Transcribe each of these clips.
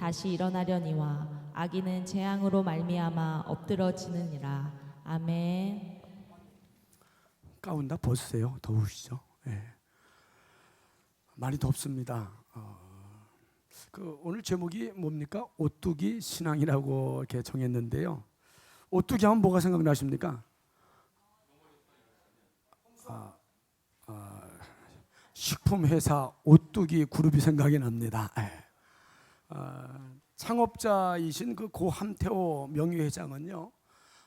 다시 일어나려니와 악인은 재앙으로 말미암아 엎드러지느니라. 아멘. 가운 다 벗으세요. 더우시죠? 예. 많이 덥습니다. 오늘 제목이 뭡니까? 오뚜기 신앙이라고 이렇게 정했는데요. 오뚜기 하면 뭐가 생각나십니까? 식품회사 오뚜기 그룹이 생각이 납니다. 창업자이신 그 고 함태호 명예회장은요,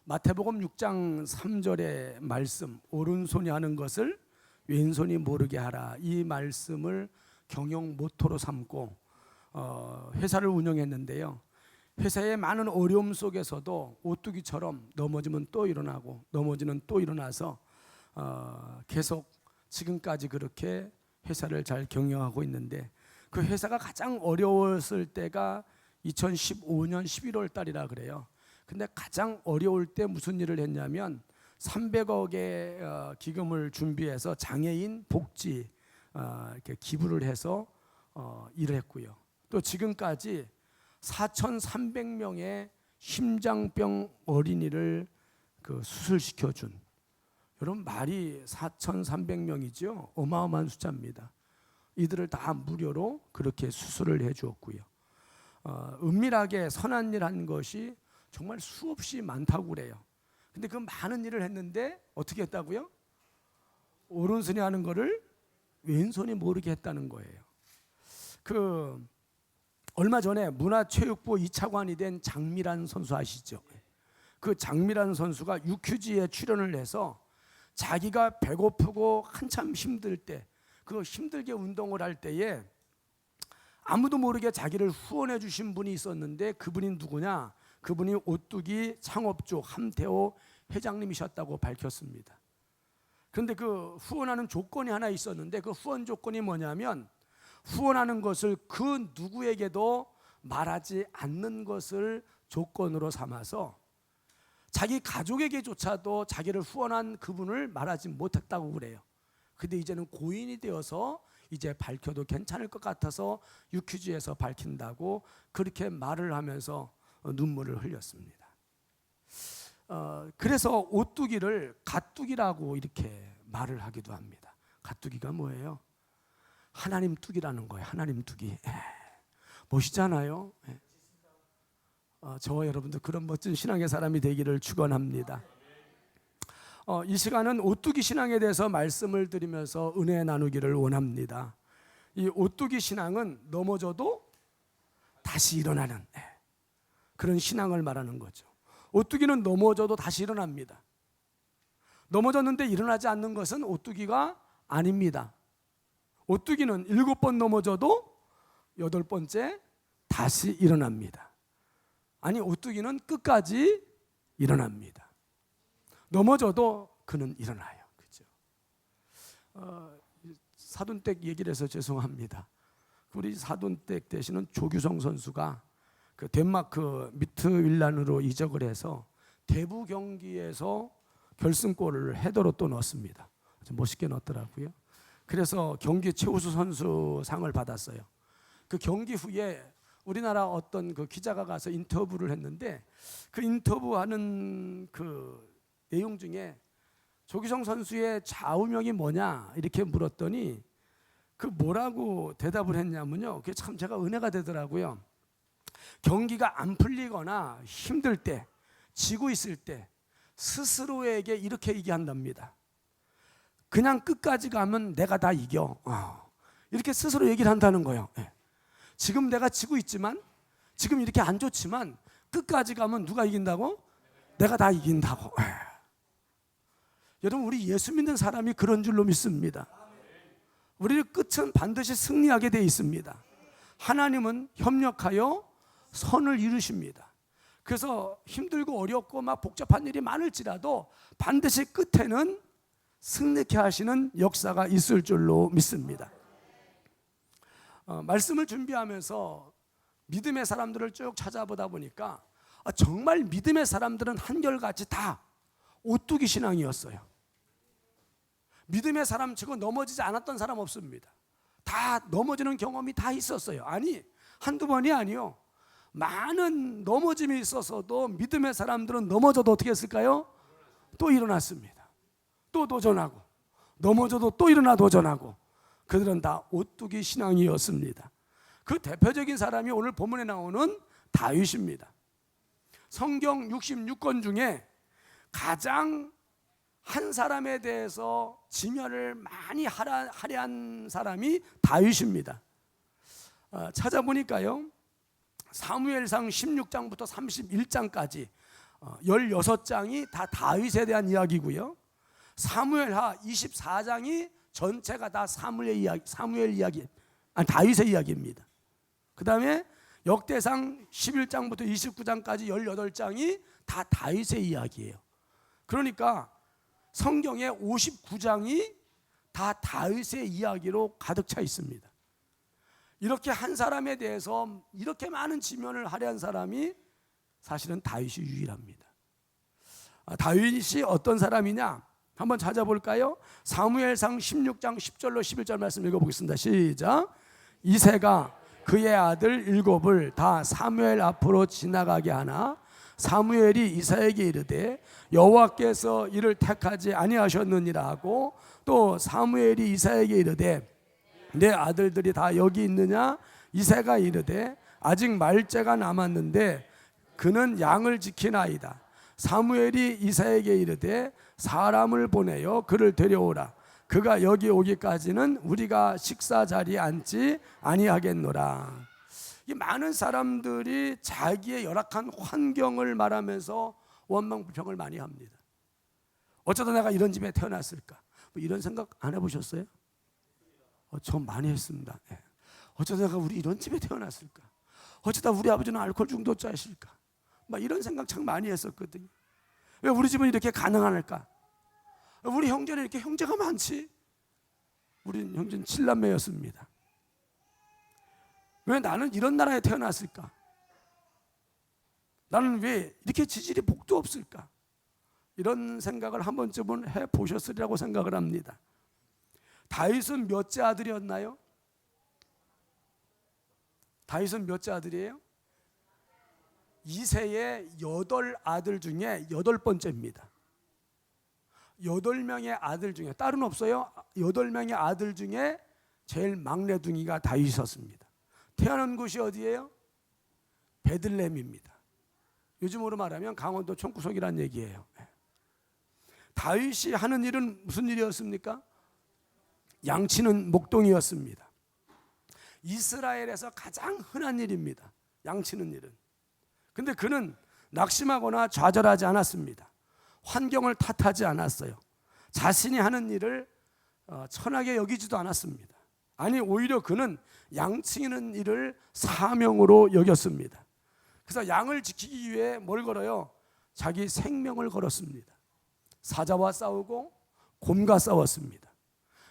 마태복음 6장 3절의 말씀, 오른손이 하는 것을 왼손이 모르게 하라, 이 말씀을 경영 모토로 삼고 회사를 운영했는데요. 회사의 많은 어려움 속에서도 오뚜기처럼 넘어지면 또 일어나고 넘어지면 또 일어나서 계속 지금까지 그렇게 회사를 잘 경영하고 있는데, 그 회사가 가장 어려웠을 때가 2015년 11월 달이라 그래요. 근데 가장 어려울 때 무슨 일을 했냐면 300억의 기금을 준비해서 장애인 복지 이렇게 기부를 해서 일을 했고요. 또 지금까지 4,300명의 심장병 어린이를 수술시켜준, 여러분 말이 4,300명이죠. 어마어마한 숫자입니다. 이들을 다 무료로 그렇게 수술을 해주었고요. 은밀하게 선한 일 한 것이 정말 수없이 많다고 그래요. 근데 그 많은 일을 했는데 어떻게 했다고요? 오른손이 하는 거를 왼손이 모르게 했다는 거예요. 얼마 전에 문화체육부 2차관이 된 장미란 선수 아시죠? 그 장미란 선수가 유퀴즈에 출연을 해서 자기가 배고프고 한참 힘들 때, 그 힘들게 운동을 할 때에 아무도 모르게 자기를 후원해 주신 분이 있었는데, 그분이 누구냐? 그분이 오뚜기 창업주 함태호 회장님이셨다고 밝혔습니다. 그런데 그 후원하는 조건이 하나 있었는데, 그 후원 조건이 뭐냐면 후원하는 것을 그 누구에게도 말하지 않는 것을 조건으로 삼아서 자기 가족에게조차도 자기를 후원한 그분을 말하지 못했다고 그래요. 근데 이제는 고인이 되어서 이제 밝혀도 괜찮을 것 같아서 유퀴즈에서 밝힌다고 그렇게 말을 하면서 눈물을 흘렸습니다. 그래서 오뚜기를 가뚜기라고 이렇게 말을 하기도 합니다. 가뚜기가 뭐예요? 하나님 뚜기라는 거예요. 하나님 뚜기. 멋있잖아요. 저와 여러분도 그런 멋진 신앙의 사람이 되기를 축원합니다. 이 시간은 오뚜기 신앙에 대해서 말씀을 드리면서 은혜 나누기를 원합니다. 이 오뚜기 신앙은 넘어져도 다시 일어나는 그런 신앙을 말하는 거죠. 오뚜기는 넘어져도 다시 일어납니다. 넘어졌는데 일어나지 않는 것은 오뚜기가 아닙니다. 오뚜기는 7번 넘어져도 8번째 다시 일어납니다. 아니, 오뚜기는 끝까지 일어납니다. 넘어져도 그는 일어나요. 그렇죠? 사돈댁 얘기를 해서 죄송합니다. 우리 사돈댁 되시는 조규성 선수가 그 덴마크 미트윌란으로 이적을 해서 대부 경기에서 결승골을 헤더로 또 넣었습니다. 아주 멋있게 넣었더라고요. 그래서 경기 최우수 선수상을 받았어요. 그 경기 후에 우리나라 어떤 그 기자가 가서 인터뷰를 했는데, 그 인터뷰하는 그 내용 중에 조규성 선수의 좌우명이 뭐냐 이렇게 물었더니 그 뭐라고 대답을 했냐면요, 그게 참 제가 은혜가 되더라고요. 경기가 안 풀리거나 힘들 때, 지고 있을 때 스스로에게 이렇게 얘기한답니다. 그냥 끝까지 가면 내가 다 이겨. 이렇게 스스로 얘기를 한다는 거예요. 지금 내가 지고 있지만, 지금 이렇게 안 좋지만 끝까지 가면 누가 이긴다고? 내가 다 이긴다고. 여러분, 우리 예수 믿는 사람이 그런 줄로 믿습니다. 우리의 끝은 반드시 승리하게 되어 있습니다. 하나님은 협력하여 선을 이루십니다. 그래서 힘들고 어렵고 막 복잡한 일이 많을지라도 반드시 끝에는 승리케 하시는 역사가 있을 줄로 믿습니다. 말씀을 준비하면서 믿음의 사람들을 쭉 찾아보다 보니까 정말 믿음의 사람들은 한결같이 다 오뚜기 신앙이었어요. 믿음의 사람 치고 넘어지지 않았던 사람 없습니다. 다 넘어지는 경험이 다 있었어요. 아니, 한두 번이 아니요. 많은 넘어짐이 있어서도 믿음의 사람들은 넘어져도 어떻게 했을까요? 또 일어났습니다. 또 도전하고, 넘어져도 또 일어나 도전하고. 그들은 다 오뚜기 신앙이었습니다. 그 대표적인 사람이 오늘 본문에 나오는 다윗입니다. 성경 66권 중에 가장 한 사람에 대해서 지면을 많이 할애한 사람이 다윗입니다. 찾아보니까요, 사무엘상 16장부터 31장까지 16장이 다 다윗에 대한 이야기고요, 사무엘하 24장이 전체가 다 사무엘 이야기, 다윗의 이야기입니다. 그 다음에 역대상 11장부터 29장까지 18장이 다 다윗의 이야기예요. 그러니까 성경의 59장이 다 다윗의 이야기로 가득 차 있습니다. 이렇게 한 사람에 대해서 이렇게 많은 지면을 할애한 사람이 사실은 다윗이 유일합니다. 다윗이 어떤 사람이냐? 한번 찾아볼까요? 사무엘상 16장 10절로 11절 말씀 읽어보겠습니다. 시작. 이새가 그의 아들 7을 다 사무엘 앞으로 지나가게 하나 사무엘이 이새에게 이르되 여호와께서 이를 택하지 아니하셨느니라 하고, 또 사무엘이 이새에게 이르되 내 아들들이 다 여기 있느냐? 이새가 이르되 아직 말째가 남았는데 그는 양을 지키나이다. 사무엘이 이새에게 이르되 사람을 보내어 그를 데려오라. 그가 여기 오기까지는 우리가 식사 자리에 앉지 아니하겠노라. 이 많은 사람들이 자기의 열악한 환경을 말하면서 원망 불평을 많이 합니다. 어쩌다 내가 이런 집에 태어났을까? 뭐 이런 생각 안 해보셨어요? 저 많이 했습니다. 네. 어쩌다 내가 우리 이런 집에 태어났을까? 어쩌다 우리 아버지는 알코올 중독자이실까? 막 이런 생각 참 많이 했었거든요. 왜 우리 집은 이렇게 가능할까? 우리 형제는 이렇게 형제가 많지? 우리 형제는 7남매였습니다. 왜 나는 이런 나라에 태어났을까? 나는 왜 이렇게 지질이 복도 없을까? 이런 생각을 한 번쯤은 해보셨으리라고 생각을 합니다. 다윗은 몇째 아들이었나요? 다윗은 몇째 아들이에요? 이새의 8아들 중에 8번째입니다. 8명의 아들 중에, 딸은 없어요. 8명의 아들 중에 제일 막내둥이가 다윗이었습니다. 태어난 곳이 어디예요? 베들레헴입니다. 요즘으로 말하면 강원도 총구석이란 얘기예요. 다윗이 하는 일은 무슨 일이었습니까? 양치는 목동이었습니다. 이스라엘에서 가장 흔한 일입니다. 양치는 일은. 근데 그는 낙심하거나 좌절하지 않았습니다. 환경을 탓하지 않았어요. 자신이 하는 일을 천하게 여기지도 않았습니다. 아니, 오히려 그는 양치는 일을 사명으로 여겼습니다. 그래서 양을 지키기 위해 뭘 걸어요? 자기 생명을 걸었습니다. 사자와 싸우고 곰과 싸웠습니다.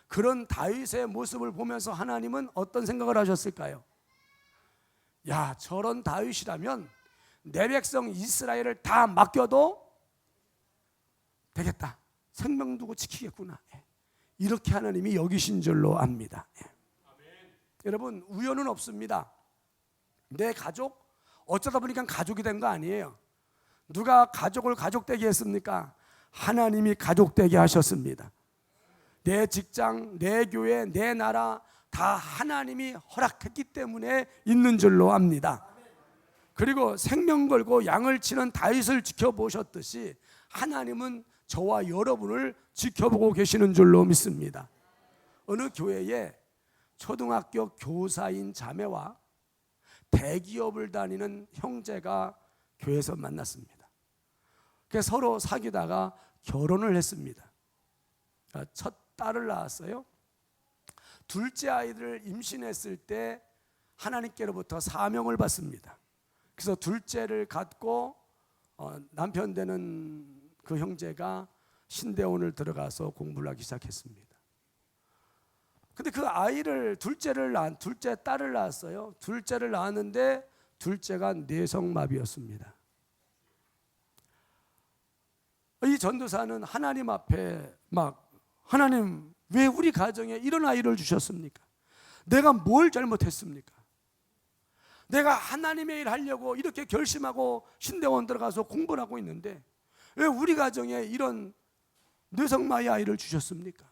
그런 다윗의 모습을 보면서 하나님은 어떤 생각을 하셨을까요? 야, 저런 다윗이라면 내 백성 이스라엘을 다 맡겨도 되겠다. 생명 두고 지키겠구나. 이렇게 하나님이 여기신 줄로 압니다. 여러분, 우연은 없습니다. 내 가족, 어쩌다 보니까 가족이 된 거 아니에요. 누가 가족을 가족되게 했습니까? 하나님이 가족되게 하셨습니다. 내 직장, 내 교회, 내 나라 다 하나님이 허락했기 때문에 있는 줄로 압니다. 그리고 생명 걸고 양을 치는 다윗을 지켜보셨듯이 하나님은 저와 여러분을 지켜보고 계시는 줄로 믿습니다. 어느 교회에 초등학교 교사인 자매와 대기업을 다니는 형제가 교회에서 만났습니다. 그래서 서로 사귀다가 결혼을 했습니다. 첫 딸을 낳았어요. 둘째 아이를 임신했을 때 하나님께로부터 사명을 받습니다. 그래서 둘째를 갖고 남편 되는 그 형제가 신대원을 들어가서 공부를 하기 시작했습니다. 근데 그 아이를 둘째 딸을 낳았어요. 둘째를 낳았는데 둘째가 뇌성마비였습니다. 이 전도사는 하나님 앞에 막, 하나님 왜 우리 가정에 이런 아이를 주셨습니까? 내가 뭘 잘못했습니까? 내가 하나님의 일 하려고 이렇게 결심하고 신대원 들어가서 공부를 하고 있는데 왜 우리 가정에 이런 뇌성마의 아이를 주셨습니까?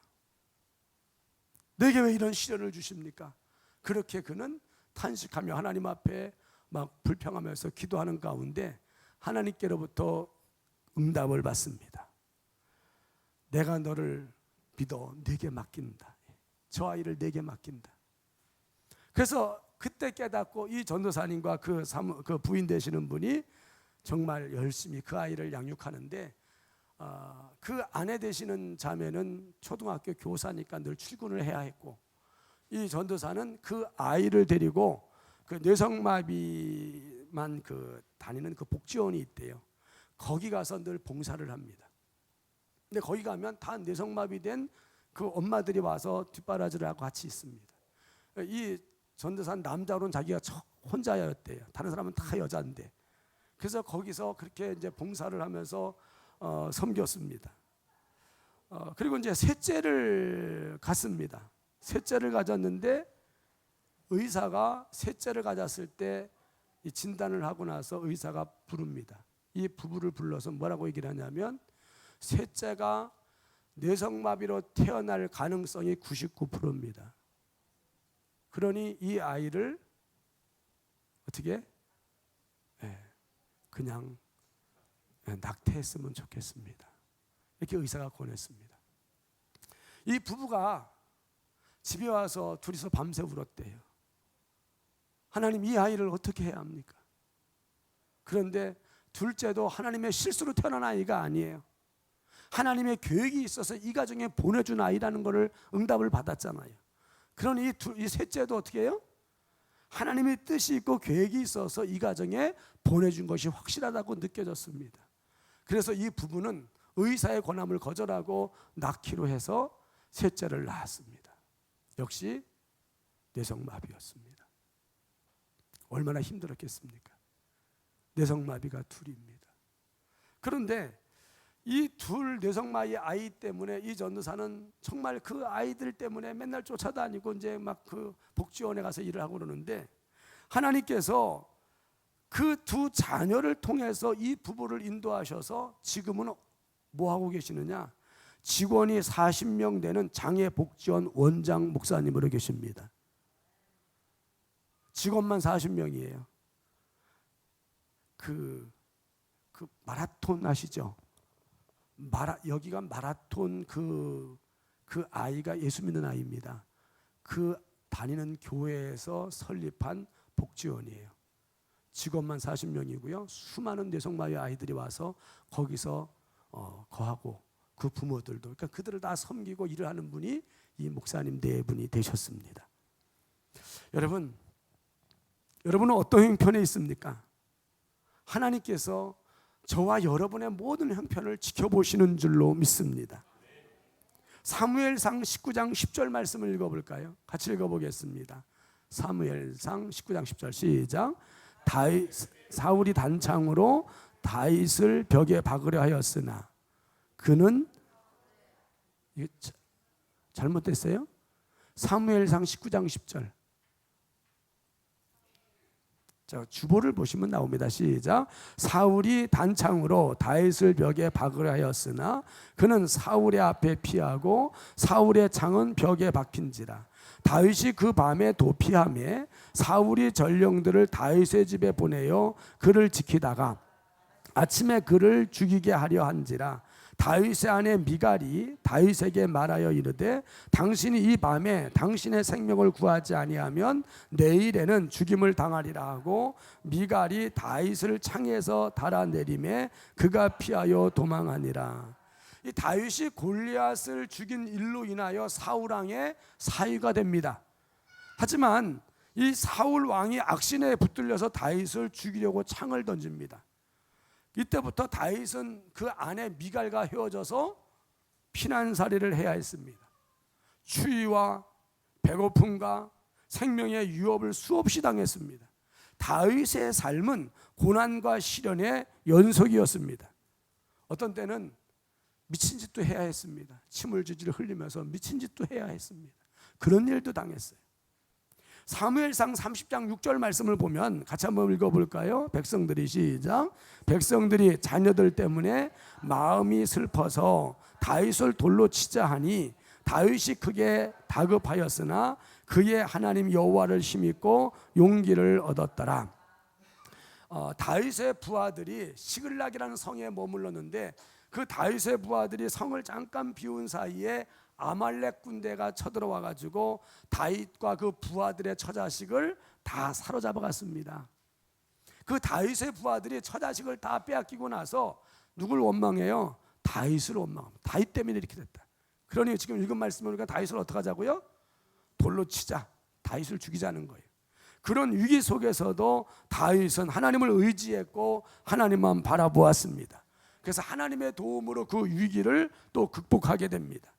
내게 왜 이런 시련을 주십니까? 그렇게 그는 탄식하며 하나님 앞에 막 불평하면서 기도하는 가운데 하나님께로부터 응답을 받습니다. 내가 너를 믿어 내게 맡긴다. 저 아이를 내게 맡긴다. 그래서 그때 깨닫고 이 전도사님과 그 부인 되시는 분이 정말 열심히 그 아이를 양육하는데 그 아내 되시는 자매는 초등학교 교사니까 늘 출근을 해야 했고 이 전도사는 그 아이를 데리고 그 뇌성마비만 다니는 그 복지원이 있대요. 거기 가서 늘 봉사를 합니다. 근데 거기 가면 다 뇌성마비된 그 엄마들이 와서 뒷바라지를 하고 같이 있습니다. 이 전도사는 남자로는 자기가 혼자였대요. 다른 사람은 다 여자인데. 그래서 거기서 그렇게 이제 봉사를 하면서 섬겼습니다. 그리고 이제 셋째를 갔습니다. 셋째를 가졌는데 의사가 셋째를 가졌을 때 이 진단을 하고 나서 의사가 부릅니다. 이 부부를 불러서 뭐라고 얘기를 하냐면 셋째가 뇌성마비로 태어날 가능성이 99%입니다. 그러니 이 아이를 어떻게 그냥 낙태했으면 좋겠습니다. 이렇게 의사가 권했습니다. 이 부부가 집에 와서 둘이서 밤새 울었대요. 하나님, 이 아이를 어떻게 해야 합니까? 그런데 둘째도 하나님의 실수로 태어난 아이가 아니에요. 하나님의 계획이 있어서 이 가정에 보내준 아이라는 것을 응답을 받았잖아요. 그러니 이 셋째도 어떻게 해요? 하나님의 뜻이 있고 계획이 있어서 이 가정에 보내준 것이 확실하다고 느껴졌습니다. 그래서 이 부부는 의사의 권함을 거절하고 낳기로 해서 셋째를 낳았습니다. 역시 뇌성마비였습니다. 얼마나 힘들었겠습니까? 뇌성마비가 둘입니다. 그런데 이 둘 뇌성마비 아이 때문에 이 전도사는 정말 그 아이들 때문에 맨날 쫓아다니고 이제 막 그 복지원에 가서 일을 하고 그러는데 하나님께서 그 두 자녀를 통해서 이 부부를 인도하셔서 지금은 뭐 하고 계시느냐? 직원이 40명 되는 장애복지원 원장 목사님으로 계십니다. 직원만 40명이에요. 그 마라톤 아시죠? 여기가 마라톤 그 아이가 예수 믿는 아이입니다. 그 다니는 교회에서 설립한 복지원이에요. 직원만 40명이고요. 수많은 뇌성마비 아이들이 와서 거기서 거하고 그 부모들도 그러니까 그들을 다 섬기고 일을 하는 분이 이 목사님 네 분이 되셨습니다. 여러분은 어떤 형편에 있습니까? 하나님께서 저와 여러분의 모든 형편을 지켜보시는 줄로 믿습니다. 사무엘상 19장 10절 말씀을 읽어볼까요? 같이 읽어보겠습니다. 사무엘상 19장 10절 시작. 사울이 단창으로 다윗을 벽에 박으려 하였으나 그는 잘못됐어요? 사무엘상 19장 10절. 자, 주보를 보시면 나옵니다. 시작. 사울이 단창으로 다윗을 벽에 박으려 하였으나 그는 사울의 앞에 피하고 사울의 창은 벽에 박힌지라. 다윗이 그 밤에 도피하며 사울이 전령들을 다윗의 집에 보내어 그를 지키다가 아침에 그를 죽이게 하려 한지라. 다윗의 아내 미갈이 다윗에게 말하여 이르되 당신이 이 밤에 당신의 생명을 구하지 아니하면 내일에는 죽임을 당하리라 하고 미갈이 다윗을 창에서 달아내리매 그가 피하여 도망하니라. 이 다윗이 골리앗을 죽인 일로 인하여 사울 왕의 사위가 됩니다. 하지만 이 사울 왕이 악신에 붙들려서 다윗을 죽이려고 창을 던집니다. 이때부터 다윗은 그 아내 미갈과 헤어져서 피난살이를 해야 했습니다. 추위와 배고픔과 생명의 위협을 수없이 당했습니다. 다윗의 삶은 고난과 시련의 연속이었습니다. 어떤 때는 미친 짓도 해야 했습니다. 침을 질질 흘리면서 미친 짓도 해야 했습니다. 그런 일도 당했어요. 사무엘상 30장 6절 말씀을 보면 같이 한번 읽어볼까요? 백성들이 시작. 백성들이 자녀들 때문에 마음이 슬퍼서 다윗을 돌로 치자 하니 다윗이 크게 다급하였으나 그의 하나님 여호와를 힘입고 용기를 얻었더라. 다윗의 부하들이 시글락이라는 성에 머물렀는데 그 다윗의 부하들이 성을 잠깐 비운 사이에 아말렉 군대가 쳐들어와 가지고 다윗과 그 부하들의 처자식을 다 사로잡아 갔습니다. 그 다윗의 부하들이 처자식을 다 빼앗기고 나서 누굴 원망해요? 다윗을 원망합니다. 다윗 때문에 이렇게 됐다. 그러니 지금 읽은 말씀을 우리가 다윗을 어떻게 하자고요? 돌로 치자. 다윗을 죽이자는 거예요. 그런 위기 속에서도 다윗은 하나님을 의지했고 하나님만 바라보았습니다. 그래서 하나님의 도움으로 그 위기를 또 극복하게 됩니다.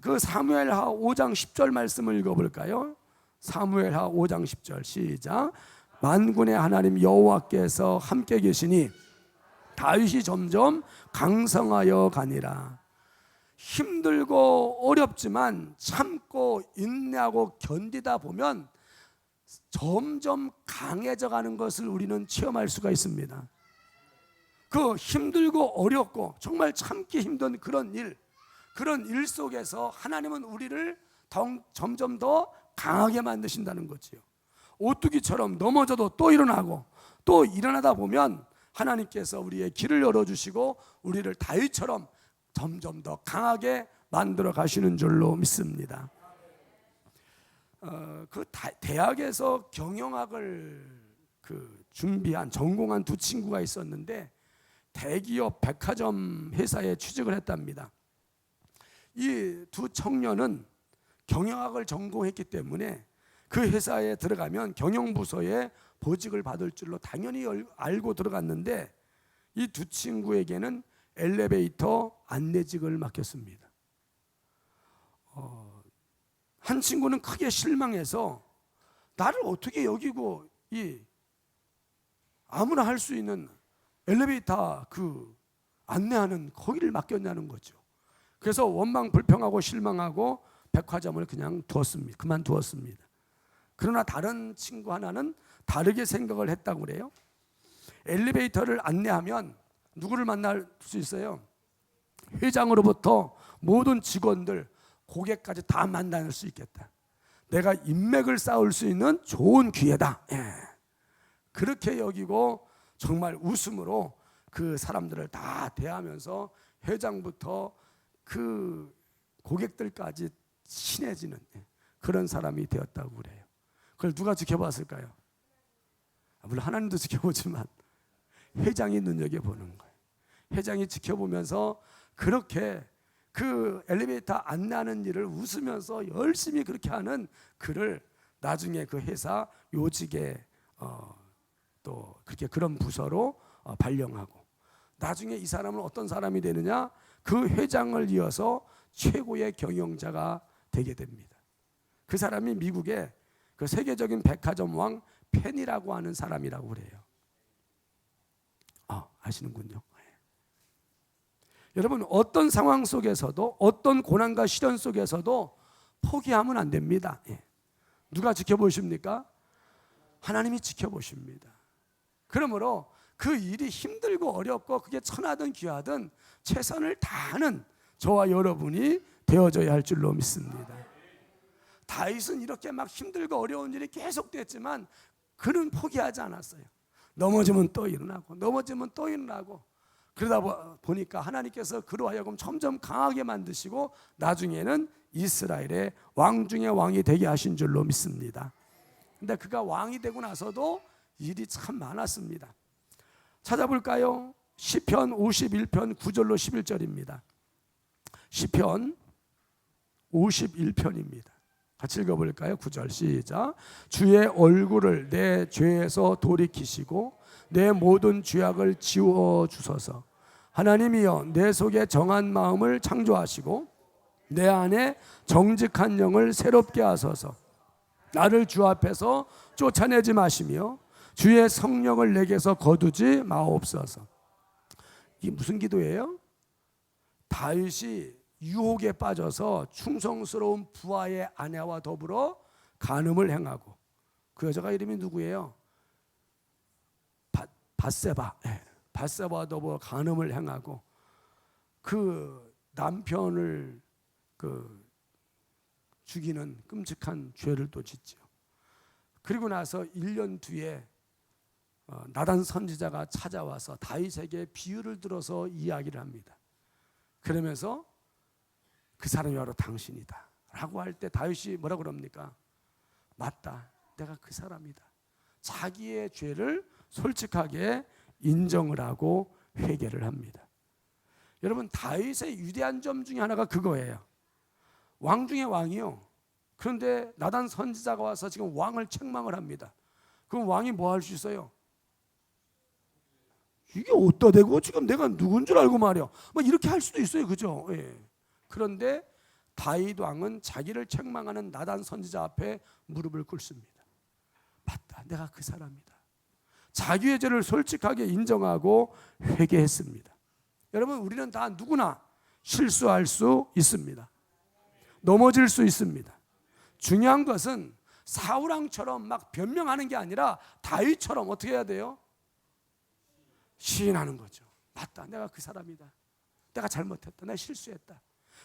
그 사무엘하 5장 10절 말씀을 읽어볼까요? 사무엘하 5장 10절 시작. 만군의 하나님 여호와께서 함께 계시니 다윗이 점점 강성하여 가니라. 힘들고 어렵지만 참고 인내하고 견디다 보면 점점 강해져 가는 것을 우리는 체험할 수가 있습니다. 그 힘들고 어렵고 정말 참기 힘든 그런 일 속에서 하나님은 우리를 점점 더 강하게 만드신다는 거지요. 오뚜기처럼 넘어져도 또 일어나고 또 일어나다 보면 하나님께서 우리의 길을 열어주시고 우리를 다윗처럼 점점 더 강하게 만들어 가시는 줄로 믿습니다. 대학에서 경영학을 준비한 전공한 두 친구가 있었는데 대기업 백화점 회사에 취직을 했답니다. 이 두 청년은 경영학을 전공했기 때문에 그 회사에 들어가면 경영부서에 보직을 받을 줄로 당연히 알고 들어갔는데 이 두 친구에게는 엘리베이터 안내직을 맡겼습니다. 한 친구는 크게 실망해서 나를 어떻게 여기고 이 아무나 할 수 있는 엘리베이터 안내하는 거기를 맡겼냐는 거죠. 그래서 원망 불평하고 실망하고 백화점을 그냥 그만두었습니다. 그러나 다른 친구 하나는 다르게 생각을 했다고 그래요. 엘리베이터를 안내하면 누구를 만날 수 있어요? 회장으로부터 모든 직원들, 고객까지 다 만날 수 있겠다. 내가 인맥을 쌓을 수 있는 좋은 기회다. 그렇게 여기고 정말 웃음으로 그 사람들을 다 대하면서 회장부터 그 고객들까지 친해지는 그런 사람이 되었다고 그래요. 그걸 누가 지켜봤을까요? 물론 하나님도 지켜보지만 회장이 눈여겨보는 거예요. 회장이 지켜보면서 그렇게 그 엘리베이터 안내하는 일을 웃으면서 열심히 그렇게 하는 그를 나중에 그 회사 요직에 또 그렇게 그런 부서로 발령하고 나중에 이 사람은 어떤 사람이 되느냐? 그 회장을 이어서 최고의 경영자가 되게 됩니다. 그 사람이 미국의 그 세계적인 백화점 왕 펜이라고 하는 사람이라고 그래요. 아시는군요. 여러분 어떤 상황 속에서도 어떤 고난과 시련 속에서도 포기하면 안 됩니다. 누가 지켜보십니까? 하나님이 지켜보십니다. 그러므로 그 일이 힘들고 어렵고 그게 천하든 귀하든 최선을 다하는 저와 여러분이 되어져야 할 줄로 믿습니다. 다윗은 이렇게 막 힘들고 어려운 일이 계속됐지만 그는 포기하지 않았어요. 넘어지면 또 일어나고 넘어지면 또 일어나고 그러다 보니까 하나님께서 그로 하여금 점점 강하게 만드시고 나중에는 이스라엘의 왕 중의 왕이 되게 하신 줄로 믿습니다. 근데 그가 왕이 되고 나서도 일이 참 많았습니다. 찾아볼까요? 시편 51편 9절로 11절입니다. 시편 51편입니다. 같이 읽어볼까요? 9절 시작. 주의 얼굴을 내 죄에서 돌이키시고 내 모든 죄악을 지워주소서. 하나님이여 내 속에 정한 마음을 창조하시고 내 안에 정직한 영을 새롭게 하소서. 나를 주 앞에서 쫓아내지 마시며 주의 성령을 내게서 거두지 마옵소서. 이게 무슨 기도예요? 다윗이 유혹에 빠져서 충성스러운 부하의 아내와 더불어 간음을 행하고 그 여자가 이름이 누구예요? 밧세바. 밧세바도 뭐 간음을 행하고 그 남편을 죽이는 끔찍한 죄를 또 짓죠. 그리고 나서 1년 뒤에 나단 선지자가 찾아와서 다윗에게 비유를 들어서 이야기를 합니다. 그러면서 그 사람이 바로 당신이다 라고 할 때 다윗이 뭐라 그럽니까? 맞다, 내가 그 사람이다. 자기의 죄를 솔직하게 인정을 하고 회개를 합니다. 여러분, 다윗의 위대한 점 중에 하나가 그거예요. 왕 중에 왕이요. 그런데 나단 선지자가 와서 지금 왕을 책망을 합니다. 그럼 왕이 뭐 할 수 있어요? 이게 어디다 대고 지금 내가 누군 줄 알고 말이야, 뭐 이렇게 할 수도 있어요. 그죠? 예. 그런데 다윗 왕은 자기를 책망하는 나단 선지자 앞에 무릎을 꿇습니다. 맞다, 내가 그 사람이다. 자기의 죄를 솔직하게 인정하고 회개했습니다. 여러분, 우리는 다 누구나 실수할 수 있습니다. 넘어질 수 있습니다. 중요한 것은 사울왕처럼 막 변명하는 게 아니라 다윗처럼 어떻게 해야 돼요? 시인하는 거죠. 맞다, 내가 그 사람이다. 내가 잘못했다, 내가 실수했다.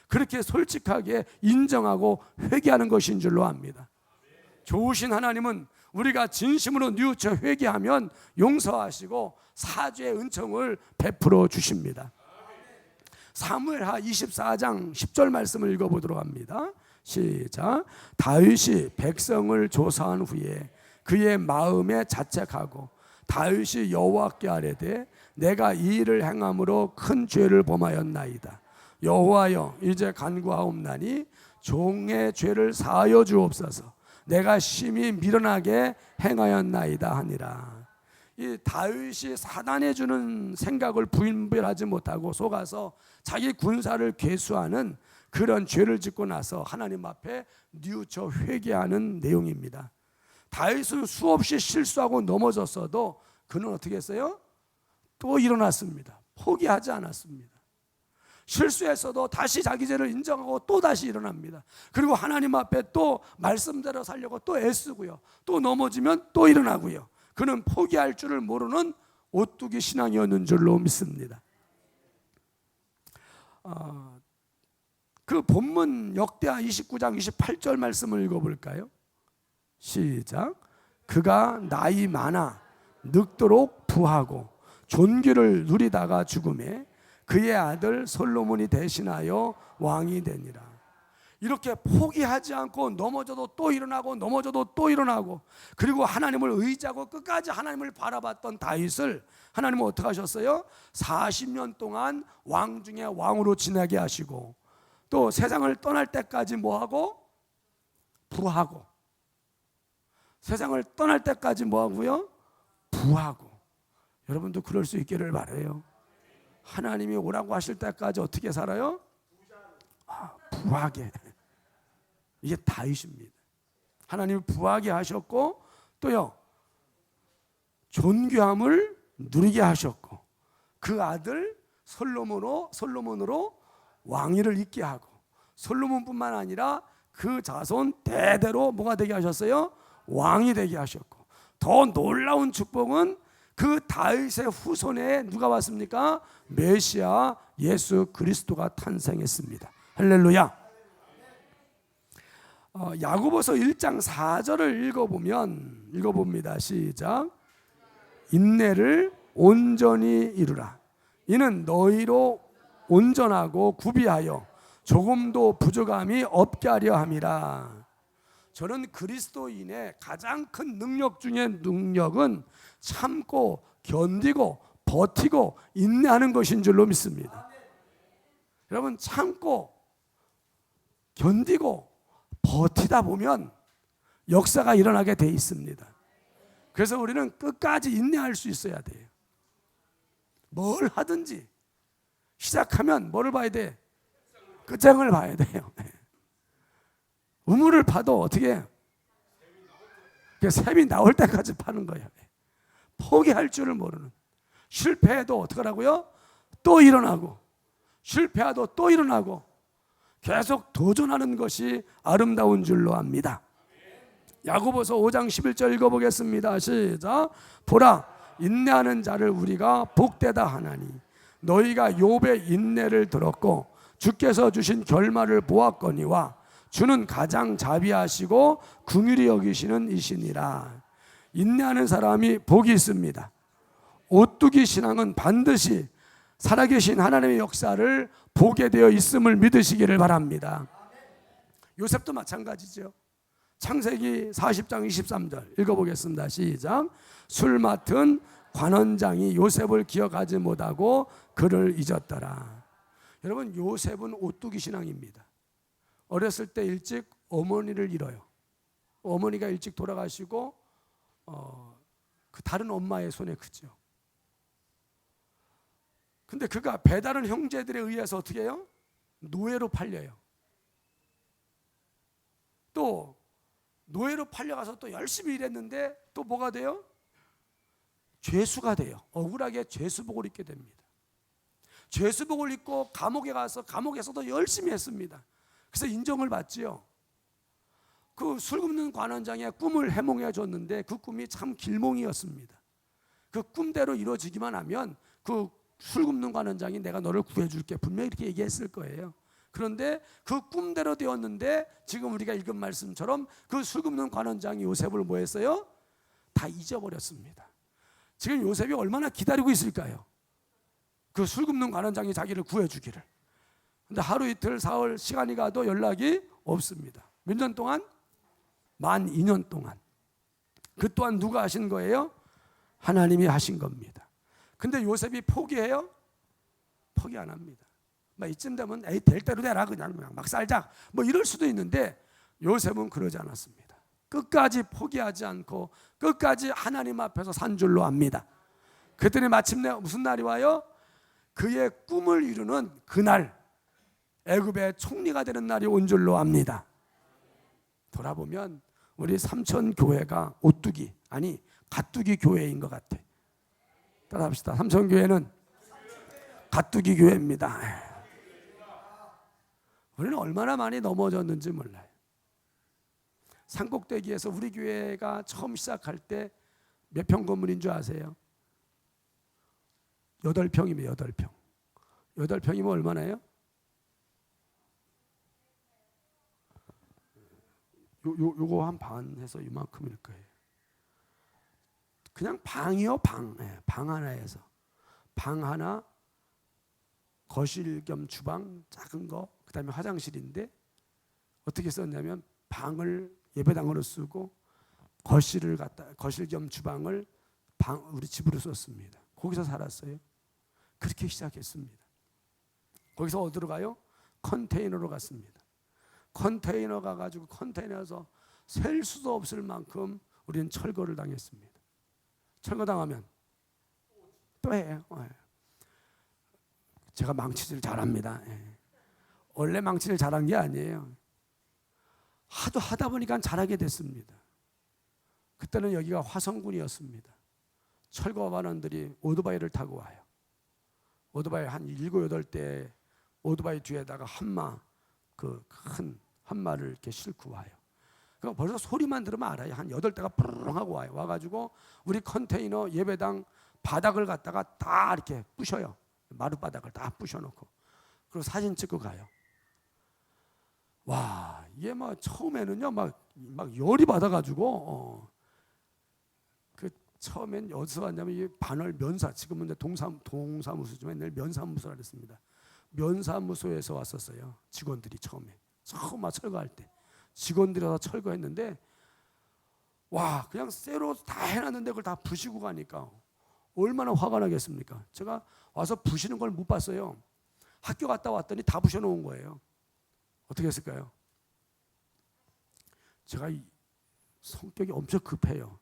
그렇게 솔직하게 인정하고 회개하는 것인 줄로 압니다. 좋으신 하나님은 우리가 진심으로 뉘우쳐 회개하면 용서하시고 사죄의 은총을 베풀어 주십니다. 사무엘하 24장 10절 말씀을 읽어보도록 합니다. 시작. 다윗이 백성을 조사한 후에 그의 마음에 자책하고 다윗이 여호와께 아뢰되 내가 이 일을 행함으로 큰 죄를 범하였나이다. 여호와여, 이제 간구하옵나니 종의 죄를 사하여 주옵소서. 내가 심히 미련하게 행하였나이다 하니라. 이 다윗이 사단에 주는 생각을 분별하지 못하고 속아서 자기 군사를 괴수하는 그런 죄를 짓고 나서 하나님 앞에 뉘우쳐 회개하는 내용입니다. 다윗은 수없이 실수하고 넘어졌어도 그는 어떻게 했어요? 또 일어났습니다. 포기하지 않았습니다. 실수했어도 다시 자기 죄를 인정하고 또 다시 일어납니다. 그리고 하나님 앞에 또 말씀대로 살려고 또 애쓰고요. 또 넘어지면 또 일어나고요. 그는 포기할 줄을 모르는 오뚜기 신앙이었는 줄로 믿습니다. 그 본문 역대하 29장 28절 말씀을 읽어볼까요? 시작. 그가 나이 많아 늙도록 부하고 존귀를 누리다가 죽음에 그의 아들 솔로몬이 대신하여 왕이 되니라. 이렇게 포기하지 않고 넘어져도 또 일어나고 넘어져도 또 일어나고 그리고 하나님을 의지하고 끝까지 하나님을 바라봤던 다윗을 하나님은 어떻게 하셨어요? 40년 동안 왕 중에 왕으로 지내게 하시고 또 세상을 떠날 때까지 뭐하고? 부하고. 세상을 떠날 때까지 뭐하고요? 부하고. 여러분도 그럴 수 있기를 바라요. 하나님이 오라고 하실 때까지 어떻게 살아요? 부하게. 이게 다윗입니다. 하나님이 부하게 하셨고 또요 존귀함을 누리게 하셨고 그 아들 솔로몬으로 왕위를 잇게 하고 솔로몬뿐만 아니라 그 자손 대대로 뭐가 되게 하셨어요? 왕이 되게 하셨고 더 놀라운 축복은 그 다윗의 후손에 누가 왔습니까? 메시아 예수 그리스도가 탄생했습니다. 할렐루야. 야고보서 1장 4절을 읽어봅니다. 시작. 인내를 온전히 이루라. 이는 너희로 온전하고 구비하여 조금도 부족함이 없게 하려 함이라. 저는 그리스도인의 가장 큰 능력 중에 능력은 참고 견디고 버티고 인내하는 것인 줄로 믿습니다. 여러분, 참고 견디고 버티다 보면 역사가 일어나게 돼 있습니다. 그래서 우리는 끝까지 인내할 수 있어야 돼요. 뭘 하든지 시작하면 뭐를 봐야 돼? 끝장을 봐야 돼요. 우물을 파도 어떻게 해요? 샘이 나올 때까지 파는 거예요. 포기할 줄을 모르는. 실패해도 어떻게 하라고요? 또 일어나고 실패해도 또 일어나고 계속 도전하는 것이 아름다운 줄로 압니다. 야고보서 5장 11절 읽어보겠습니다. 시작. 보라, 인내하는 자를 우리가 복되다 하나니 너희가 욥의 인내를 들었고 주께서 주신 결말을 보았거니와 주는 가장 자비하시고 긍휼히 여기시는 이시니라. 인내하는 사람이 복이 있습니다. 오뚜기 신앙은 반드시 살아계신 하나님의 역사를 보게 되어 있음을 믿으시기를 바랍니다. 요셉도 마찬가지죠. 창세기 40장 23절 읽어보겠습니다. 시작. 술 맡은 관원장이 요셉을 기억하지 못하고 그를 잊었더라. 여러분, 요셉은 오뚜기 신앙입니다. 어렸을 때 일찍 어머니를 잃어요. 어머니가 일찍 돌아가시고 그 다른 엄마의 손에 크죠. 근데 그가 배다른 형제들에 의해서 어떻게 해요? 노예로 팔려요. 또 노예로 팔려가서 또 열심히 일했는데 또 뭐가 돼요? 죄수가 돼요. 억울하게 죄수복을 입게 됩니다. 죄수복을 입고 감옥에 가서 감옥에서도 열심히 했습니다. 그래서 인정을 받지요. 그 술 굽는 관원장의 꿈을 해몽해 줬는데 그 꿈이 참 길몽이었습니다. 그 꿈대로 이루어지기만 하면 그 술 굽는 관원장이 내가 너를 구해줄게 분명히 이렇게 얘기했을 거예요. 그런데 그 꿈대로 되었는데 지금 우리가 읽은 말씀처럼 그 술 굽는 관원장이 요셉을 뭐 했어요? 다 잊어버렸습니다. 지금 요셉이 얼마나 기다리고 있을까요? 그 술 굽는 관원장이 자기를 구해주기를. 근데 하루 이틀 사흘 시간이 가도 연락이 없습니다. 몇 년 동안? 만 2년 동안. 그 또한 누가 하신 거예요? 하나님이 하신 겁니다. 근데 요셉이 포기해요? 포기 안 합니다. 막 이쯤 되면 에이 될 대로 되라 그냥 막 살자 뭐 이럴 수도 있는데 요셉은 그러지 않았습니다. 끝까지 포기하지 않고 끝까지 하나님 앞에서 산 줄로 압니다. 그랬더니 마침내 무슨 날이 와요? 그의 꿈을 이루는 그날, 애굽의 총리가 되는 날이 온 줄로 압니다. 돌아보면 우리 삼천교회가 오뚜기 아니 가뚜기 교회인 것 같아. 따라합시다. 삼천교회는 가뚜기 교회입니다. 우리는 얼마나 많이 넘어졌는지 몰라요. 산꼭대기에서 우리 교회가 처음 시작할 때 몇 평 건물인 줄 아세요? 8평이면 8평. 8평이면 얼마나요? 요거 한 반 해서 이만큼일 거예요. 그냥 방이요, 방. 네, 방 하나에서 방 하나, 거실 겸 주방 작은 거, 그다음에 화장실인데 어떻게 썼냐면 방을 예배당으로 쓰고 거실 겸 주방을 우리 집으로 썼습니다. 거기서 살았어요. 그렇게 시작했습니다. 거기서 어디로 가요? 컨테이너로 갔습니다. 컨테이너 가가지고 컨테이너에서 셀 수도 없을 만큼 우리는 철거를 당했습니다. 철거당하면 또 해요. 제가 망치질 잘합니다. 원래 망치질 잘한 게 아니에요. 하도 하다 보니까 잘하게 됐습니다. 그때는 여기가 화성군이었습니다. 철거반원들이 오토바이를 타고 와요. 오토바이 한 7, 8대 오토바이 뒤에다가 한마 그 큰 한마를 이렇게 싣고 와요. 그럼 벌써 소리만 들으면 알아요. 한 8대가 푸르릉 하고 와요. 와가지고 우리 컨테이너 예배당 바닥을 갖다가 다 이렇게 부셔요. 마룻바닥을 다 부셔놓고 그리고 사진 찍고 가요. 와, 이게 막 처음에는요 막 열이 받아가지고 그 처음엔 어디서 왔냐면 이 반월 면사 지금은 동사무소지만 옛날 면사무소라 그랬습니다. 면사무소에서 왔었어요. 직원들이 처음 막 철거할 때 직원들이 와서 철거했는데 와 그냥 쇠로 다 해놨는데 그걸 다 부시고 가니까 얼마나 화가 나겠습니까? 제가 와서 부시는 걸 못 봤어요. 학교 갔다 왔더니 다 부셔놓은 거예요. 어떻게 했을까요? 제가 성격이 엄청 급해요.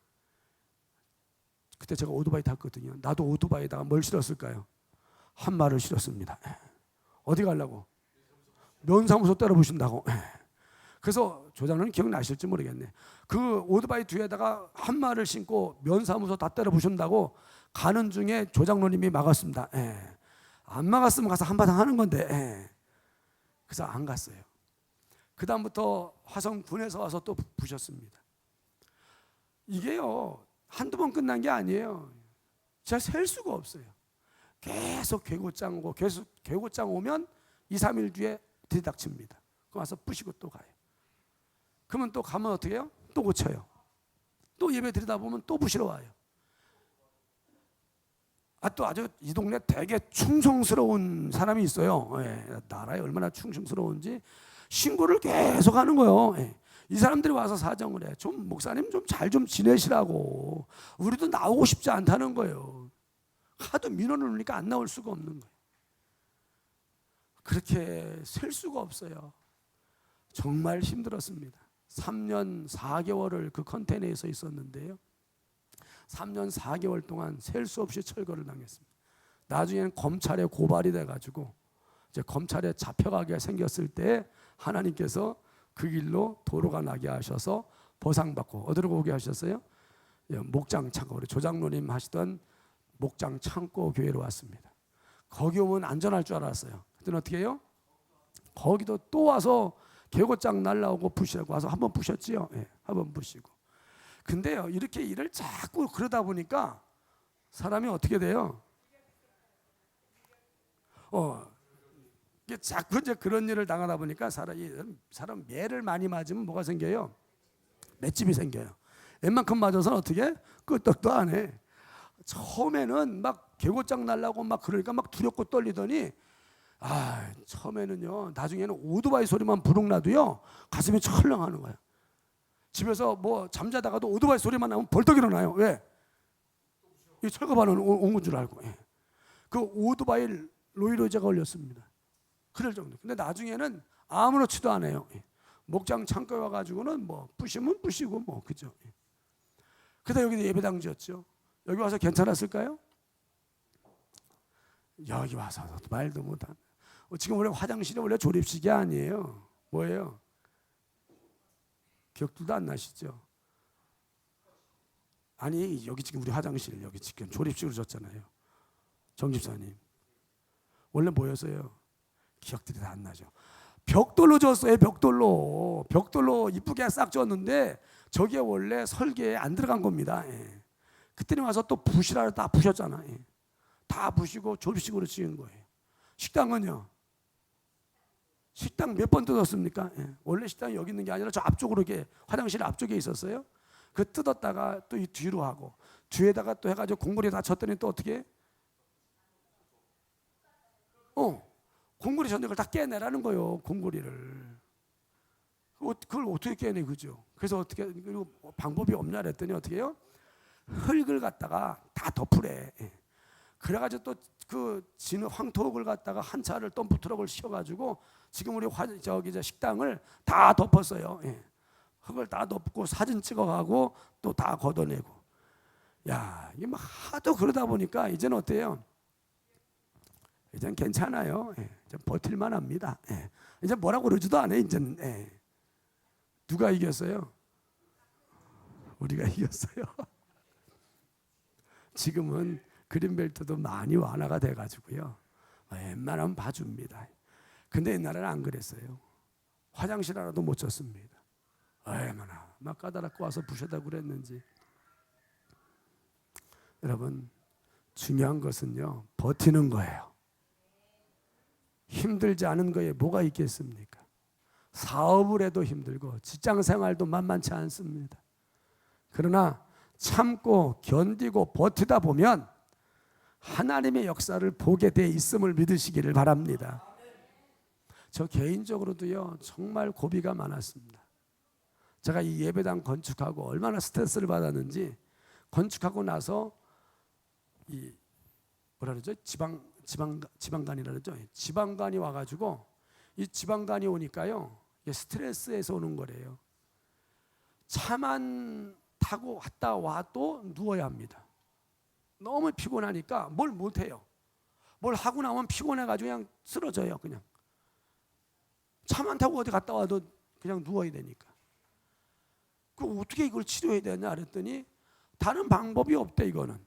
그때 제가 오토바이 탔거든요. 나도 오토바이에다가 뭘 실었을까요? 한마를 실었습니다. 어디 가려고? 면사무소 때려 부신다고. 그래서 조장님 기억나실지 모르겠네. 그 오토바이 뒤에다가 한마를 신고 면사무소 다 때려 부신다고 가는 중에 조장로님이 막았습니다. 안 막았으면 가서 한바탕 하는 건데. 그래서 안 갔어요. 그 다음부터 화성군에서 와서 또 부셨습니다. 이게요 한두 번 끝난 게 아니에요. 제가 셀 수가 없어요. 계속 괴고장 오고 계속 괴고장 오면 2, 3일 뒤에 들이닥칩니다. 그럼 와서 부시고 또 가요. 그러면 또 가면 어떻게 해요? 또 고쳐요. 또 예배 드리다 보면 또 부시러 와요. 또 아주 이 동네 되게 충성스러운 사람이 있어요. 예, 나라에 얼마나 충성스러운지 신고를 계속 하는 거예요. 예. 이 사람들이 와서 사정을 해. 좀 목사님 좀 잘 좀 지내시라고. 우리도 나오고 싶지 않다는 거예요. 하도 민원을 올리니까 안 나올 수가 없는 거예요. 그렇게 셀 수가 없어요. 정말 힘들었습니다. 3년 4개월을 그 컨테이너에서 있었는데요. 3년 4개월 동안 셀 수 없이 철거를 당했습니다. 나중에는 검찰에 고발이 돼가지고 이제 검찰에 잡혀가게 생겼을 때 하나님께서 그 길로 도로가 나게 하셔서 보상받고 어디로 오게 하셨어요? 목장 창고, 우리 조장로님 하시던 목장 창고 교회로 왔습니다. 거기 오면 안전할 줄 알았어요. 그때는 어떻게 해요? 거기도 또 와서 개고장 날라오고 부시라고 와서 한번 부셨지요. 예, 한번 부시고. 근데요 이렇게 일을 자꾸 그러다 보니까 사람이 어떻게 돼요? 이게 자꾸 이제 그런 일을 당하다 보니까 사람 매를 많이 맞으면 뭐가 생겨요? 맷집이 생겨요. 웬만큼 맞아서는 어떻게? 끄떡도 안 해. 처음에는 막 개고장 날라고 막 그러니까 막 두렵고 떨리더니 처음에는요 나중에는 오토바이 소리만 부릉 나도요 가슴이 철렁하는 거예요. 집에서 뭐 잠자다가도 오토바이 소리만 나면 벌떡 일어나요. 왜? 이 철거반은 온 건 줄 알고. 예. 그 오토바이 노이로제가 걸렸습니다. 그럴 정도. 근데 나중에는 아무렇지도 않아요. 예. 목장 창고에 와가지고는 뭐 부시면 부시고 뭐 그죠. 예. 그다 여기 예배당 지었죠. 여기 와서 괜찮았을까요? 여기 와서 말도 못한. 지금 원래 화장실이 원래 조립식이 아니에요. 뭐예요? 기억도 안 나시죠? 아니 여기 지금 우리 화장실 여기 지금 조립식으로 줬잖아요. 정 집사님 원래 뭐였어요? 기억들이 다 안 나죠. 벽돌로 줬어요. 벽돌로 이쁘게 싹 줬는데 저게 원래 설계에 안 들어간 겁니다. 예. 그때는 와서 또 부시라 다 부셨잖아. 예. 다 부시고 조립식으로 지은 거예요. 식당은요. 식당 몇 번 뜯었습니까? 예. 원래 식당이 여기 있는 게 아니라 저 앞쪽으로 이렇게 화장실 앞쪽에 있었어요. 그 뜯었다가 또 이 뒤로 하고 뒤에다가 또 해가지고 공구리 다 쳤더니 또 어떻게 해? 공구리 전역을 다 깨내라는 거예요. 공구리를. 그걸 어떻게 깨내 그죠? 그래서 어떻게 그리고 방법이 없냐 그랬더니 어떻게 해요? 흙을 갖다가 다 덮으래. 예. 그래가지고 또 그 진흙 황토흙을 갖다가 한 차를 덤프 트럭을 씌워가지고 지금 우리 저기 식당을 다 덮었어요. 예. 흙을 다 덮고 사진 찍어가고 또 다 걷어내고. 야 이게 막 하도 그러다 보니까 이제는 어때요? 이제는 괜찮아요. 예. 이제 버틸만합니다. 예. 이제 뭐라고 그러지도 않아요. 이제는. 예. 누가 이겼어요? 우리가 이겼어요. 지금은 그린벨트도 많이 완화가 돼가지고요. 웬만하면 봐줍니다. 근데 옛날에는 안 그랬어요. 화장실 하나도 못 쳤습니다. 얼마나 막 까다롭고 와서 부셔다고 그랬는지. 여러분 중요한 것은요 버티는 거예요. 힘들지 않은 거에 뭐가 있겠습니까? 사업을 해도 힘들고 직장생활도 만만치 않습니다. 그러나 참고 견디고 버티다 보면 하나님의 역사를 보게 돼 있음을 믿으시기를 바랍니다. 저 개인적으로도요 정말 고비가 많았습니다. 제가 이 예배당 건축하고 얼마나 스트레스를 받았는지 건축하고 나서 이 뭐라 그러죠? 지방간이라 그러죠. 지방간이 와가지고 이 지방간이 오니까요 이게 스트레스에서 오는 거래요. 차만 타고 갔다 와도 누워야 합니다. 너무 피곤하니까 뭘 못해요. 뭘 하고 나면 피곤해가지고 그냥 쓰러져요. 그냥 차만 타고 어디 갔다 와도 그냥 누워야 되니까. 그 어떻게 이걸 치료해야 되냐 그랬더니 다른 방법이 없대. 이거는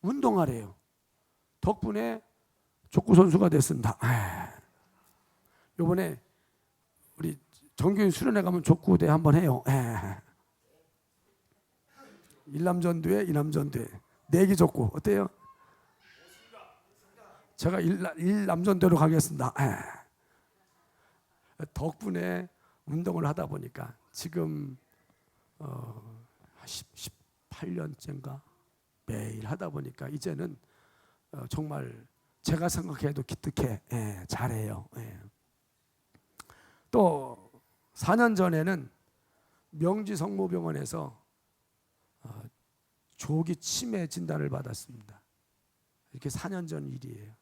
운동하래요. 덕분에 족구 선수가 됐습니다. 요번에 우리 정규인 수련회 가면 족구대 한번 해요. 일남전도회, 이남전도회 내기 좋고 어때요? 제가 일남전도로 가겠습니다. 덕분에 운동을 하다 보니까 지금 18년째인가 매일 하다 보니까 이제는 정말 제가 생각해도 기특해. 잘해요. 또 4년 전에는 명지 성모병원에서 조기 치매 진단을 받았습니다. 이렇게 4년 전 일이에요.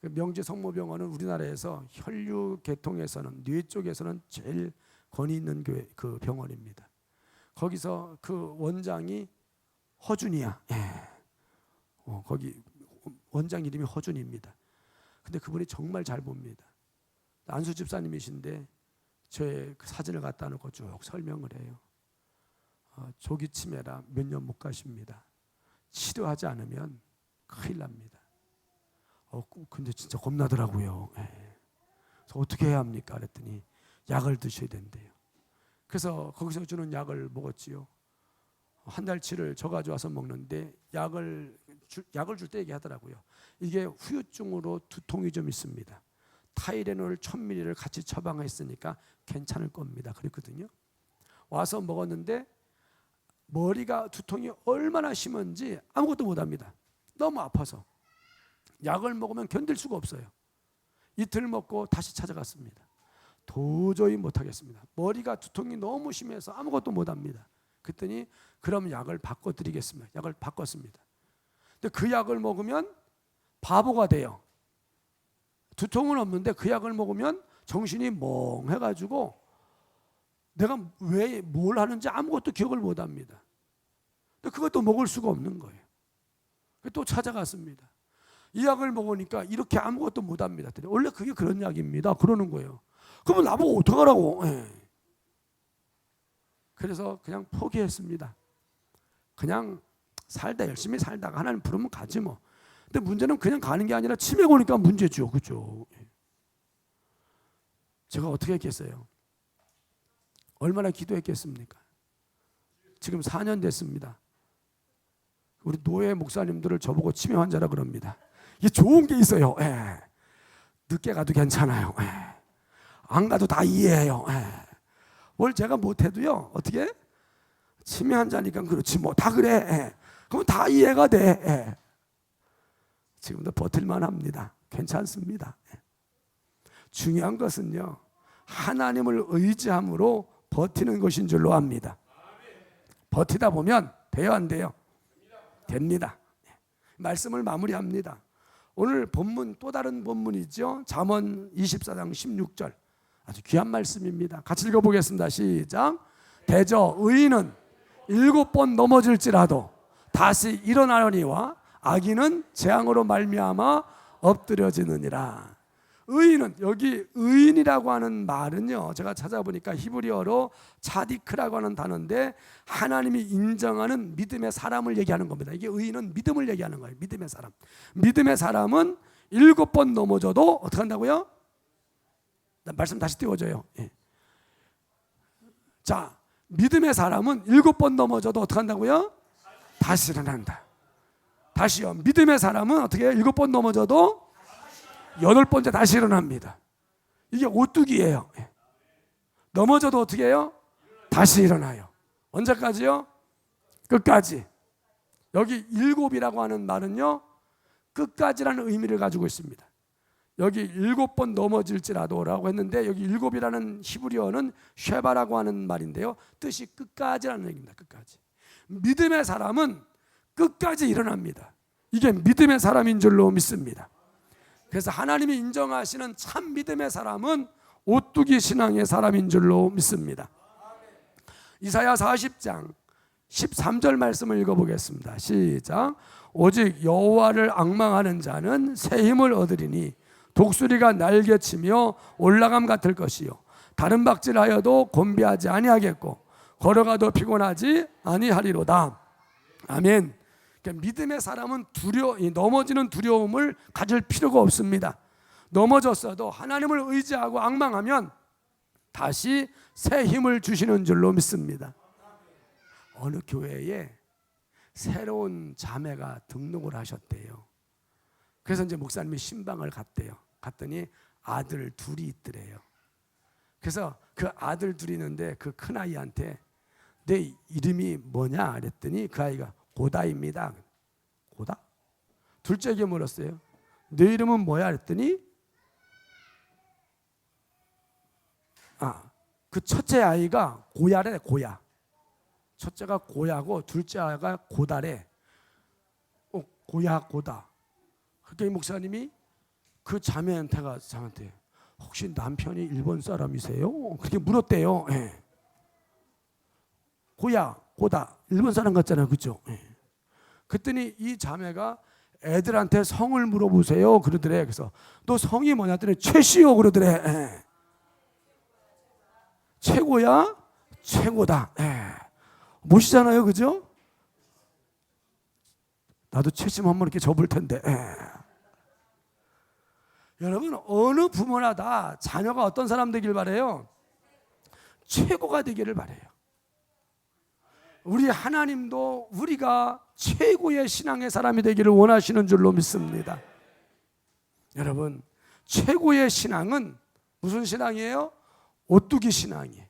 명지 성모병원은 우리나라에서 혈류 계통에서는 뇌 쪽에서는 제일 권위 있는 그 병원입니다. 거기서 그 원장이 허준이야. 거기 원장 이름이 허준입니다. 근데 그분이 정말 잘 봅니다. 안수 집사님이신데 저의 그 사진을 갖다 놓고 쭉 설명을 해요. 조기 치매라 몇 년 못 가십니다. 치료하지 않으면 큰일 납니다. 근데 진짜 겁나더라고요. 그래서 어떻게 해야 합니까? 그랬더니 약을 드셔야 된대요. 그래서 거기서 주는 약을 먹었지요. 한 달치를 저 가져와서 먹는데 약을 줄 때 얘기하더라고요. 이게 후유증으로 두통이 좀 있습니다. 타이레놀 1000ml를 같이 처방했으니까 괜찮을 겁니다. 그랬거든요. 와서 먹었는데 머리가 두통이 얼마나 심한지 아무것도 못합니다. 너무 아파서 약을 먹으면 견딜 수가 없어요. 이틀 먹고 다시 찾아갔습니다. 도저히 못하겠습니다. 머리가 두통이 너무 심해서 아무것도 못합니다. 그랬더니 그럼 약을 바꿔드리겠습니다. 약을 바꿨습니다. 근데 그 약을 먹으면 바보가 돼요. 두통은 없는데 그 약을 먹으면 정신이 멍해가지고 내가 왜 뭘 하는지 아무것도 기억을 못합니다. 근데 그것도 먹을 수가 없는 거예요. 또 찾아갔습니다. 이 약을 먹으니까 이렇게 아무것도 못합니다. 원래 그게 그런 약입니다. 그러는 거예요. 그러면 나보고 어떡하라고. 그래서 그냥 포기했습니다. 그냥 살다 열심히 살다가 하나님 부르면 가지 뭐. 근데 문제는 그냥 가는 게 아니라 치매가 오니까 문제죠. 그렇죠? 제가 어떻게 했겠어요? 얼마나 기도했겠습니까? 지금 4년 됐습니다. 우리 노예 목사님들을 저보고 치매 환자라 그럽니다. 이게 좋은 게 있어요. 늦게 가도 괜찮아요. 안 가도 다 이해해요. 뭘 제가 못해도요. 어떻게? 치매 환자니까 그렇지 뭐 다 그래. 그럼 다 이해가 돼. 지금도 버틸만 합니다. 괜찮습니다. 중요한 것은요. 하나님을 의지함으로 버티는 것인 줄로 압니다. 버티다 보면 돼요, 안 돼요? 됩니다. 말씀을 마무리합니다. 오늘 본문 또 다른 본문이죠. 잠언 24장 16절. 아주 귀한 말씀입니다. 같이 읽어보겠습니다. 시작. 대저 의인은 7번 넘어질지라도 다시 일어나려니와 악인은 재앙으로 말미암아 엎드려지느니라. 의인은, 여기 의인이라고 하는 말은요, 제가 찾아보니까 히브리어로 차디크라고 하는 단어인데 하나님이 인정하는 믿음의 사람을 얘기하는 겁니다. 이게 의인은 믿음을 얘기하는 거예요. 믿음의 사람. 믿음의 사람은 7번 넘어져도 어떻게 한다고요? 말씀 다시 띄워줘요. 자, 믿음의 사람은 7번 넘어져도 어떻게 한다고요? 다시 일어난다. 다시요. 믿음의 사람은 어떻게 해요? 7번 넘어져도 8번째 다시 일어납니다. 이게 오뚜기예요. 넘어져도 어떻게 해요? 다시 일어나요. 언제까지요? 끝까지. 여기 7이라고 하는 말은요, 끝까지라는 의미를 가지고 있습니다. 여기 7번 넘어질지라도 라고 했는데 여기 7이라는 히브리어는 쉐바라고 하는 말인데요, 뜻이 끝까지라는 얘기입니다. 끝까지. 믿음의 사람은 끝까지 일어납니다. 이게 믿음의 사람인 줄로 믿습니다. 그래서 하나님이 인정하시는 참 믿음의 사람은 오뚜기 신앙의 사람인 줄로 믿습니다. 이사야 40장 13절 말씀을 읽어보겠습니다. 시작. 오직 여호와를 앙망하는 자는 새 힘을 얻으리니 독수리가 날개치며 올라감 같을 것이요 다른 박질하여도 곤비하지 아니하겠고 걸어가도 피곤하지 아니하리로다. 아멘. 그러니까 믿음의 사람은 넘어지는 두려움을 가질 필요가 없습니다. 넘어졌어도 하나님을 의지하고 앙망하면 다시 새 힘을 주시는 줄로 믿습니다. 어느 교회에 새로운 자매가 등록을 하셨대요. 그래서 이제 목사님이 신방을 갔대요. 갔더니 아들 둘이 있더래요. 그래서 그 아들 둘이 있는데 그 큰아이한테 내 이름이 뭐냐 그랬더니 그 아이가 고다입니다. 고다? 둘째에게 물었어요. 내 이름은 뭐야 그랬더니 그 첫째 아이가 고야래. 고야. 첫째가 고야고 둘째 아이가 고다래. 고야 고다. 그러니까 목사님이 그 자매한테 혹시 남편이 일본 사람이세요? 그렇게 물었대요. 예. 고야 고다 일본 사람 같잖아요, 그렇죠? 예. 그랬더니 이 자매가 애들한테 성을 물어보세요 그러더래. 그래서 너 성이 뭐냐 했더니 최씨요 그러더래. 예. 최고야? 최고다. 멋있잖아요, 그죠? 나도 최씨 한번 이렇게 접을 텐데. 여러분, 어느 부모나 다 자녀가 어떤 사람 되길 바래요? 최고가 되기를 바래요. 우리 하나님도 우리가 최고의 신앙의 사람이 되기를 원하시는 줄로 믿습니다. 여러분, 최고의 신앙은 무슨 신앙이에요? 오뚜기 신앙이에요.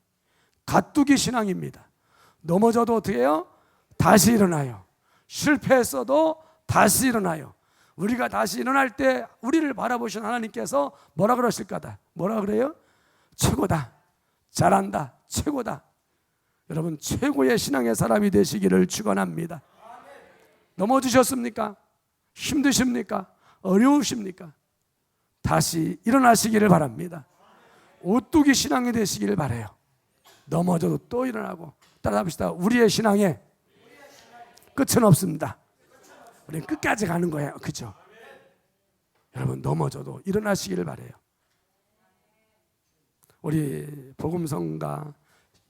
가뚜기 신앙입니다. 넘어져도 어떻게 해요? 다시 일어나요. 실패했어도 다시 일어나요. 우리가 다시 일어날 때 우리를 바라보신 하나님께서 뭐라 그러실까다? 뭐라 그래요? 최고다, 잘한다, 최고다. 여러분, 최고의 신앙의 사람이 되시기를 축원합니다. 넘어지셨습니까? 힘드십니까? 어려우십니까? 다시 일어나시기를 바랍니다. 오뚜기 신앙이 되시기를 바라요. 넘어져도 또 일어나고. 따라합시다. 우리의 신앙에 끝은 없습니다. 우리는 끝까지 가는 거예요, 그렇죠? 여러분, 넘어져도 일어나시기를 바라요. 우리 복음성가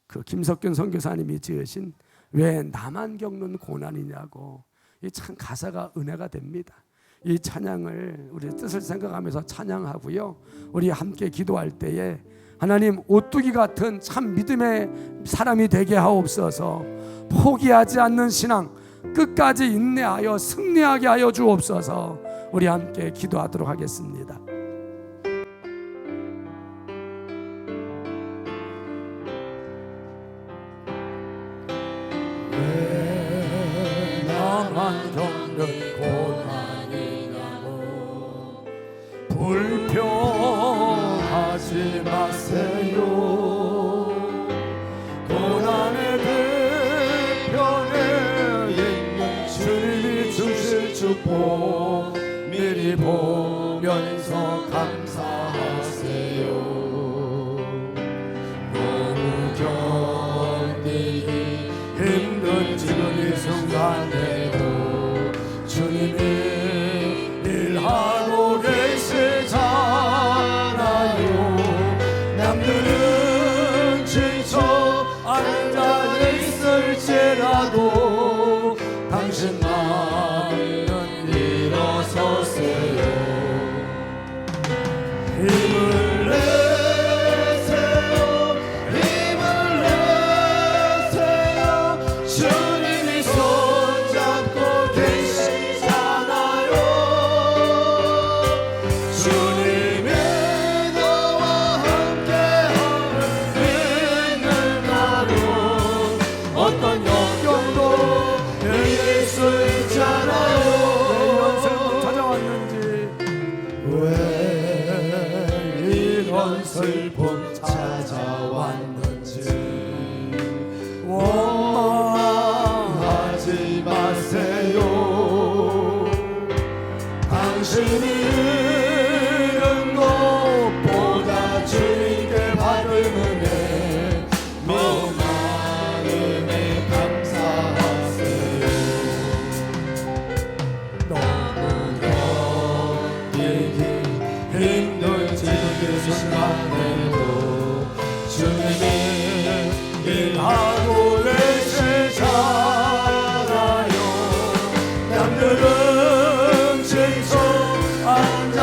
그 김석균 선교사님이 지으신 왜 나만 겪는 고난이냐고, 이 참 가사가 은혜가 됩니다. 이 찬양을 우리 뜻을 생각하면서 찬양하고요, 우리 함께 기도할 때에 하나님, 오뚜기 같은 참 믿음의 사람이 되게 하옵소서. 포기하지 않는 신앙, 끝까지 인내하여 승리하게 하여 주옵소서. 우리 함께 기도하도록 하겠습니다. 왜 나만 겪는 고난이냐고 불평하지 마세요. 고난의 뒤편에 있는 주님이 주실 축복 미리 보면서 감사하세요. 너무 견디기 힘든 지금 이 순간에도 주님이 일하고 계시잖아요. 남들은 지쳐 앉아 있을지라도 당신만은 일어서세요. 힘을 내세요. 힘을 내세요. 주님이 손잡고 계시잖아요. 주님이 너와 함께하는 있는 나로 어떤 역경도 이길 수 있잖아요. 왜 이런 슬픔 찾아왔는지, 왜 이런 슬픔 찾아왔는지 원망하지 마세요. 당신이 잃은 것보다 주님께 받은 은혜 너무 많음에 감사하세요. 너무 견디기 힘든 지금 이 순간에도 주님이 일하고 계시잖아요. 남들은 지쳐 앉아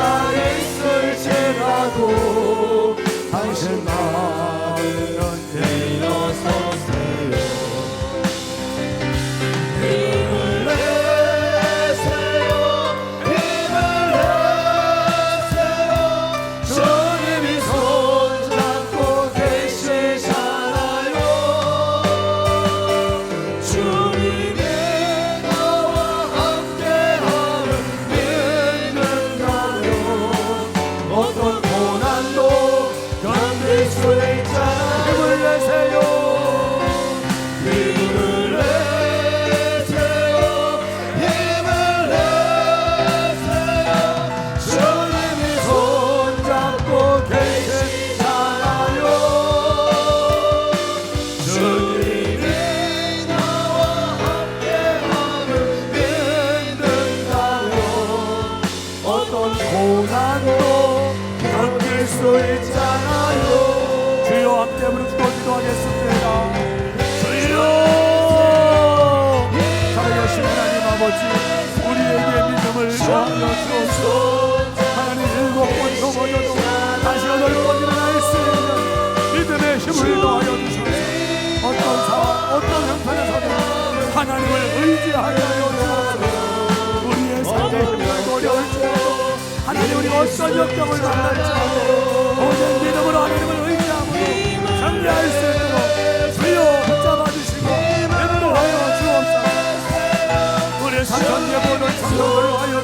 어떤 고난도 견딜 수 있잖아요. 주여 함께 부르고 기도하겠습니다. 주여 살아계신 하나님 아버지, 우리에게 믿음을 더하여 주옵소서. 하나님 7번 넘어져도 다시 8번 일어날 수 있는 믿음의 힘을 더하여 주소서. 어떤 상황, 어떤 형편에서도 하나님을 의지하여 주옵소서. 우리의 삶의 힘을 어려울지라도 하나님, 우리 어떤 역경을 만날지라도 오직 믿음으로 하나님을 의지함으로 승리할 수 있도록 주여 붙잡아 주시고 인도하여 주옵소서. 우리 삼천개 모든 성도를 하여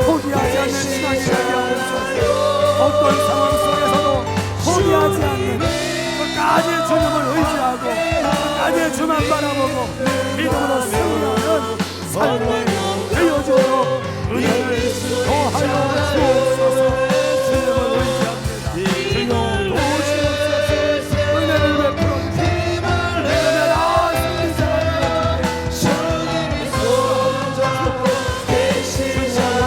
포기하지 않는 신앙이 되게 하옵소서. 어떤 상황 속에서도 포기하지 않는, 끝까지 주님을 의지하고 끝까지 주만 바라보고 믿음으로 승리하는 삶을 되어주도록 은혜를 더하여 주옵소서. 주님을 의지합니다. 주여 도우시옵소서. 은혜를 베풀어 주시옵소서. 은혜라 승리자가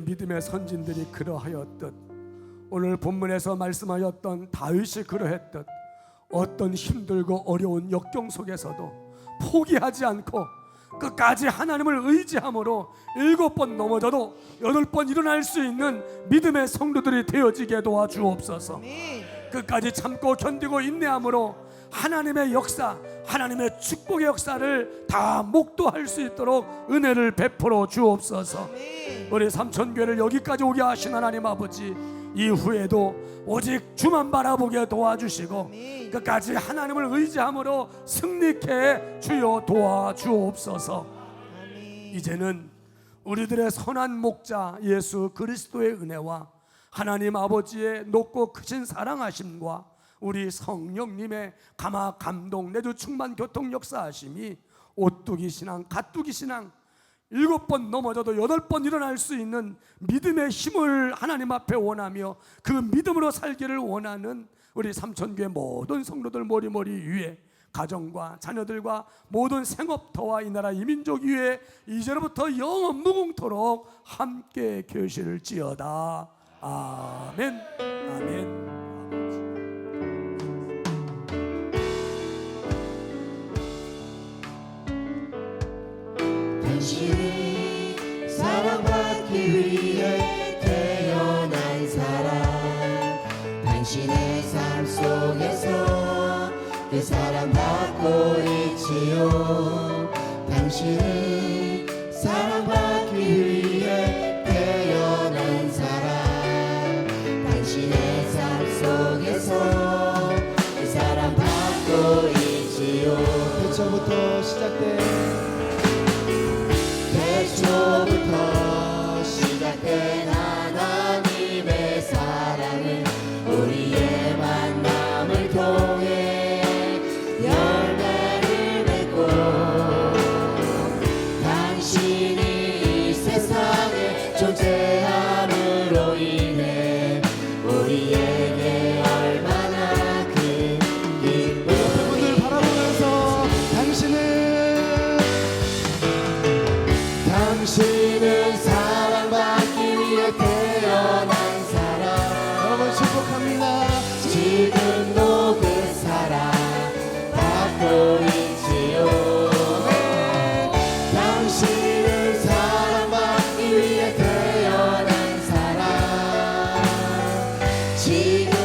믿음의 선진들이 그러하였듯, 오늘 본문에서 말씀하였던 다윗이 그러했듯, 어떤 힘들고 어려운 역경 속에서도 포기하지 않고 끝까지 하나님을 의지함으로 7번 넘어져도 8번 일어날 수 있는 믿음의 성도들이 되어지게 도와주옵소서. 끝까지 참고 견디고 인내함으로 하나님의 역사, 하나님의 축복의 역사를 다 목도할 수 있도록 은혜를 베풀어 주옵소서. 우리 삼천교회를 여기까지 오게 하신 하나님 아버지, 이후에도 오직 주만 바라보게 도와주시고 끝까지 하나님을 의지함으로 승리케 주여 도와주옵소서. 이제는 우리들의 선한 목자 예수 그리스도의 은혜와 하나님 아버지의 높고 크신 사랑하심과 우리 성령님의 감화 감동 내주 충만 교통 역사하심이 오뚜기 신앙 가뚜기 신앙 7번 넘어져도 8번 일어날 수 있는 믿음의 힘을 하나님 앞에 원하며 그 믿음으로 살기를 원하는 우리 삼천교회 모든 성도들 머리머리 위에 가정과 자녀들과 모든 생업터와 이 나라 이민족 위에 이제로부터 영원 무궁토록 함께 계실지어다. 아멘. 아멘. 당신이 사랑받기 위해 태어난 사람, 당신의 삶 속에서 그 사랑받고 있지요. 당신이 사랑받기 위해 태어난 사람, 당신의 삶 속에서 그 사랑받고 있지요. 태초부터 시작된 하나님의 사랑은 우리의 만남을 통해 열매를 맺고, 당신이 이 세상에 존재함으로 인해 우리에게 얼마나 큰 기쁨이. 여러분들 바라보면서 당신은 사랑받기 위해 태어난 사람, 여러분 축복합니다. 지금도 그 사랑 받고 있지요. 당신은 사랑받기 위해 태어난 사람, 지금